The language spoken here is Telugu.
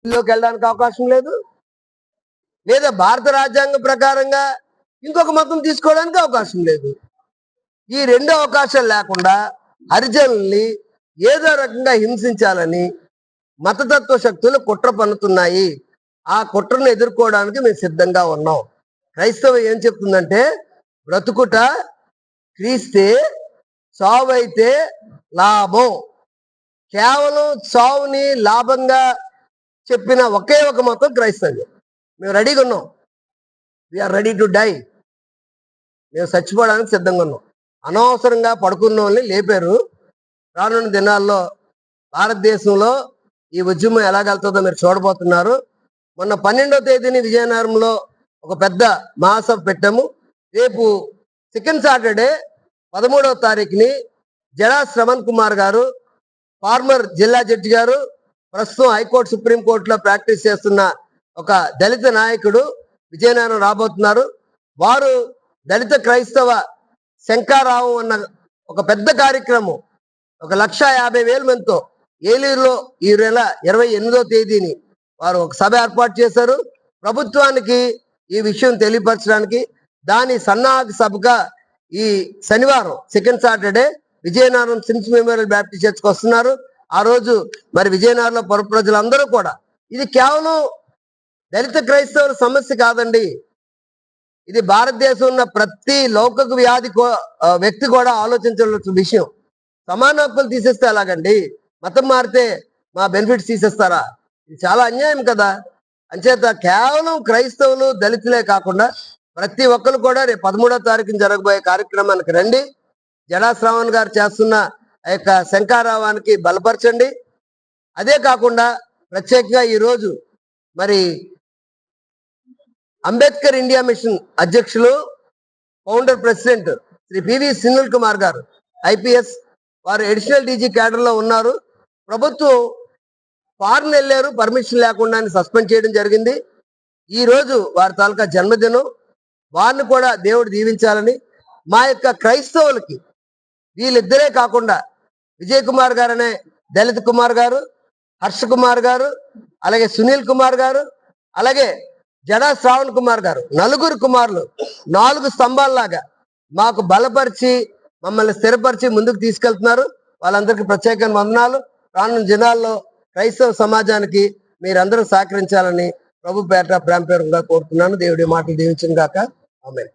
లోకి వెళ్ళడానికి అవకాశం లేదు, లేదా భారత రాజ్యాంగం ప్రకారంగా ఇంకొక మతం తీసుకోవడానికి అవకాశం లేదు. ఈ రెండు అవకాశాలు లేకుండా హరిజనుల్ని ఏదో రకంగా హింసించాలని మతతత్వ శక్తులు కుట్ర పన్నుతున్నాయి. ఆ కుట్రను ఎదుర్కోవడానికి మేము సిద్ధంగా ఉన్నాం. క్రైస్తవం ఏం చెప్తుందంటే, బ్రతుకుట క్రీస్తే, చావైతే లాభం. కేవలం చావుని లాభంగా చెప్పిన ఒకే ఒక మతం క్రైస్తవ్యం. మేము రెడీగా ఉన్నాం. We are ready to die. మేము చచ్చిపోవడానికి సిద్ధంగా ఉన్నాం. అనవసరంగా పడుకున్న వాళ్ళని లేపారు. రానున్న దినాల్లో భారతదేశంలో ఈ ఉద్యమం ఎలాగెళ్తుందో మీరు చూడబోతున్నారు. మొన్న 12వ తేదీని విజయనగరంలో ఒక పెద్ద మహాసభ పెట్టాము. రేపు సెకండ్ సాటర్డే 13వ తారీఖుని జడా శ్రవణ్ కుమార్ గారు, ఫార్మర్ జిల్లా జడ్జి గారు, ప్రస్తుతం హైకోర్టు సుప్రీంకోర్టులో ప్రాక్టీస్ చేస్తున్న ఒక దళిత నాయకుడు విజయనగరం రాబోతున్నారు. వారు దళిత క్రైస్తవ శంకారావం అన్న ఒక పెద్ద కార్యక్రమం 1,50,000 మందితో ఏలూరులో ఈ నెల 28వ తేదీని వారు ఒక సభ ఏర్పాటు చేశారు. ప్రభుత్వానికి ఈ విషయం తెలియపరచడానికి దాని సన్నాహక సభగా ఈ శనివారం second Saturday Vizianagaram Simms Memorial Baptist చర్చ్కి వస్తున్నారు. ఆ రోజు మరి విజయనగరంలో పుర ప్రజలందరూ కూడా, ఇది కేవలం దళిత క్రైస్తవుల సమస్య కాదండి, ఇది భారతదేశం ఉన్న ప్రతి లౌకిక వ్యాధి వ్యక్తి కూడా ఆలోచించాల్సిన విషయం. సమాన హక్కులు తీసేస్తే ఎలాగండి? మతం మారితే మా బెనిఫిట్స్ తీసేస్తారా? ఇది చాలా అన్యాయం కదా. అంచేత కేవలం క్రైస్తవులు దళితులే కాకుండా ప్రతి ఒక్కరు కూడా రేపు 13వ తారీఖున జరగబోయే కార్యక్రమానికి రండి. జడా శ్రావణ్ గారు చేస్తున్న ఆ యొక్క శంకారావానికి బలపరచండి. అదే కాకుండా ప్రత్యేకంగా ఈరోజు మరి అంబేద్కర్ ఇండియా మిషన్ అధ్యక్షులు, founder president Shri PV Sunil Kumar garu IPS, వారు అడిషనల్ డీజీ క్యాడర్లో ఉన్నారు. ప్రభుత్వం ఫారెన్ వెళ్ళారు, పర్మిషన్ లేకుండా సస్పెండ్ చేయడం జరిగింది. ఈ రోజు వారి తాలూకా జన్మదినం. వారిని కూడా దేవుడు దీవించాలని, మా యొక్క క్రైస్తవులకి వీళ్ళిద్దరే కాకుండా విజయ్ కుమార్ గారు అనే దళిత్ కుమార్ గారు, హర్ష కుమార్ గారు, అలాగే సునీల్ కుమార్ గారు, అలాగే జడా శ్రావణ్ కుమార్ గారు, నలుగురు కుమారులు 4 స్తంభాల్లాగా మాకు బలపరిచి మమ్మల్ని స్థిరపరిచి ముందుకు తీసుకెళ్తున్నారు. వాళ్ళందరికీ ప్రత్యేక వందనాలు. రానున్న దినాల్లో క్రైస్తవ సమాజానికి మీరందరూ సహకరించాలని ప్రభు పేట ప్రేమ పేరుగా కోరుతున్నాను. దేవుడి మాటలు దీవించును గాక. ఆమేన్.